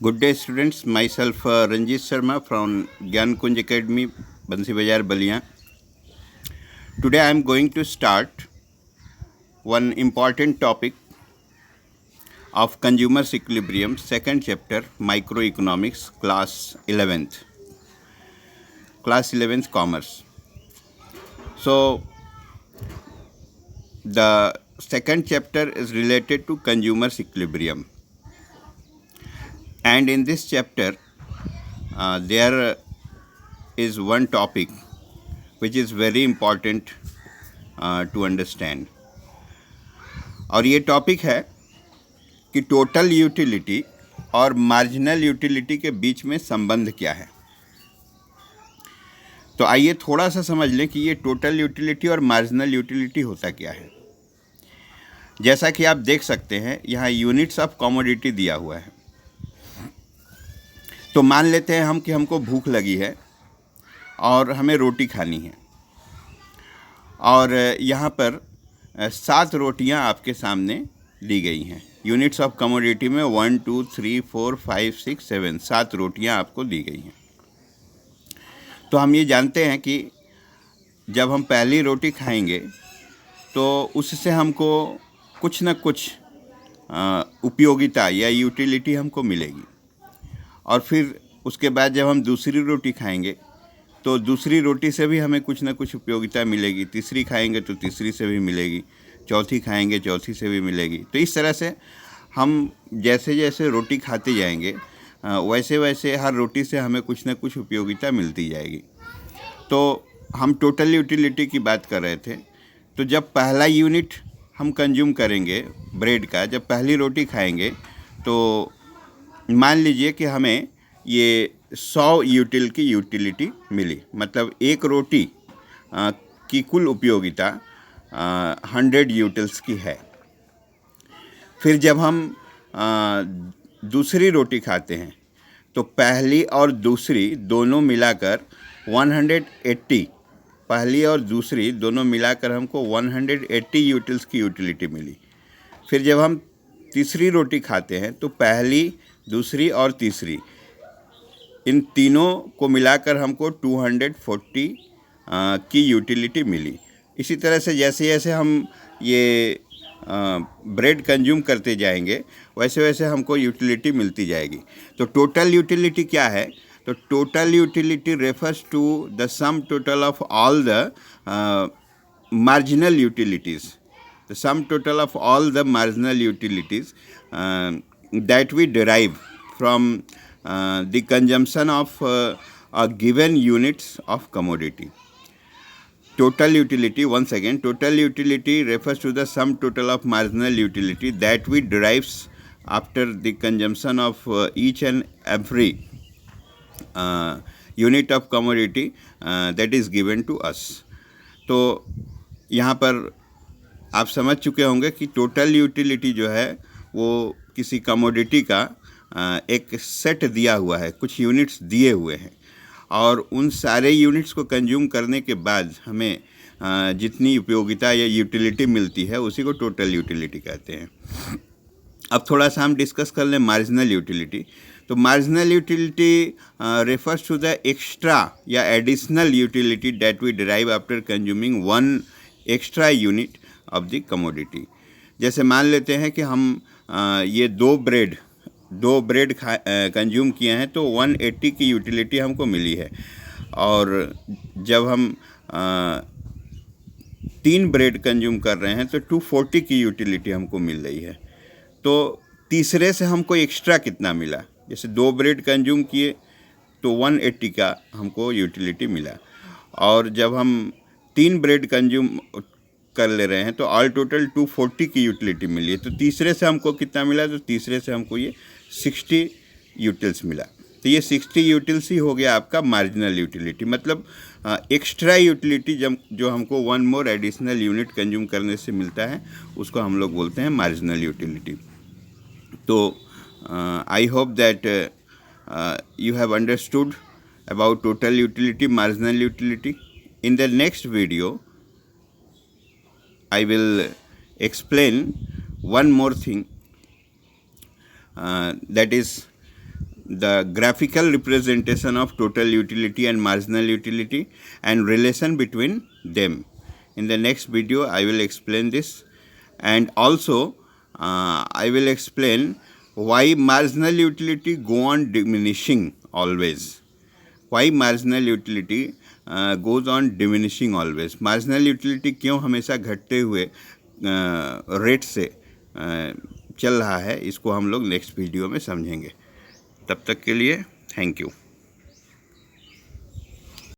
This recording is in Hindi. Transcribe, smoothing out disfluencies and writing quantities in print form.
Good day, students. Myself Ranjit Sharma from Gyan Kunj Academy, Bansi Bazar, Baliya. Today I am going to start one important topic of Consumer's Equilibrium, second chapter, Microeconomics, class 11th Commerce. So, the second chapter is related to Consumer's Equilibrium. And in this chapter, there is one topic which is very important to understand. और ये टॉपिक है कि टोटल यूटिलिटी और मार्जिनल यूटिलिटी के बीच में संबंध क्या है। तो आइए थोड़ा सा समझ लें कि ये टोटल यूटिलिटी और मार्जिनल यूटिलिटी होता क्या है। जैसा कि आप देख सकते हैं यहाँ यूनिट्स ऑफ कमोडिटी दिया हुआ है। तो मान लेते हैं हम कि हमको भूख लगी है और हमें रोटी खानी है और यहाँ पर 7 रोटियाँ आपके सामने दी गई हैं। यूनिट्स ऑफ कमोडिटी में 1 2 3 4 5 6 7 7 रोटियाँ आपको दी गई हैं। तो हम ये जानते हैं कि जब हम पहली रोटी खाएंगे तो उससे हमको कुछ न कुछ उपयोगिता या यूटिलिटी हमको मिलेगी और फिर उसके बाद जब हम दूसरी रोटी खाएंगे तो दूसरी रोटी से भी हमें कुछ ना कुछ उपयोगिता मिलेगी, तीसरी खाएंगे तो तीसरी से भी मिलेगी, चौथी खाएंगे चौथी से भी मिलेगी। तो इस तरह से हम जैसे जैसे रोटी खाते जाएंगे वैसे वैसे हर रोटी से हमें कुछ ना कुछ उपयोगिता मिलती जाएगी। तो हम टोटल यूटिलिटी की बात कर रहे थे। तो जब पहला यूनिट हम कंज्यूम करेंगे ब्रेड का, जब पहली रोटी खाएंगे तो मान लीजिए कि हमें ये 100 यूटिल की यूटिलिटी मिली, मतलब एक रोटी की कुल उपयोगिता 100 यूटिल्स की है। फिर जब हम दूसरी रोटी खाते हैं तो पहली और दूसरी दोनों मिलाकर 180, पहली और दूसरी दोनों मिलाकर हमको 180 यूटिल्स की यूटिलिटी मिली। फिर जब हम तीसरी रोटी खाते हैं तो पहली, दूसरी और तीसरी इन तीनों को मिलाकर हमको 240 की यूटिलिटी मिली। इसी तरह से जैसे जैसे हम ये ब्रेड कंज्यूम करते जाएंगे वैसे वैसे हमको यूटिलिटी मिलती जाएगी। तो टोटल यूटिलिटी क्या है? तो total utility refers to the sum total of all the marginal utilities, the sum total of all the marginal utilities that we derive from the consumption of a given units of commodity. Total utility, once again, total utility refers to the sum total of marginal utility that we derives after the consumption of each and every unit of commodity that is given to us. तो यहाँ पर आप समझ चुके होंगे कि टोटल यूटिलिटी जो है वो किसी कमोडिटी का एक सेट दिया हुआ है, कुछ यूनिट्स दिए हुए हैं और उन सारे यूनिट्स को कंज्यूम करने के बाद हमें जितनी उपयोगिता या यूटिलिटी मिलती है उसी को टोटल यूटिलिटी कहते हैं। अब थोड़ा सा हम डिस्कस कर लें मार्जिनल यूटिलिटी। तो marginal utility refers to the extra या additional utility that we derive after consuming one extra unit of the commodity. जैसे मान लेते हैं कि हम ये दो ब्रेड कंज्यूम किए हैं तो 180 की यूटिलिटी हमको मिली है और जब हम 3 ब्रेड कंज्यूम कर रहे हैं तो 240 की यूटिलिटी हमको मिल रही है। तो तीसरे से हमको एक्स्ट्रा कितना मिला? जैसे 2 ब्रेड कंज्यूम किए तो 180 का हमको यूटिलिटी मिला और जब हम 3 ब्रेड कंज्यूम कर ले रहे हैं तो ऑल टोटल 240 की यूटिलिटी मिली है। तो तीसरे से हमको कितना मिला? तो तीसरे से हमको ये 60 यूटिल्स मिला। तो ये 60 यूटिल्स ही हो गया आपका मार्जिनल यूटिलिटी, मतलब एक्स्ट्रा यूटिलिटी जब जो हमको one more additional unit consume करने से मिलता है उसको हम लोग बोलते हैं मार्जिनल यूटिलिटी। तो I hope that you have understood about total utility, marginal utility. In the next video I will explain one more thing, that is the graphical representation of total utility and marginal utility and relation between them. In the next video I will explain this, and also I will explain why marginal utility go on diminishing always. Why marginal utility goes on diminishing always. marginal utility क्यों हमेशा घटते हुए रेट से चल रहा है, इसको हम लोग नेक्स्ट वीडियो में समझेंगे. तब तक के लिए थैंक यू.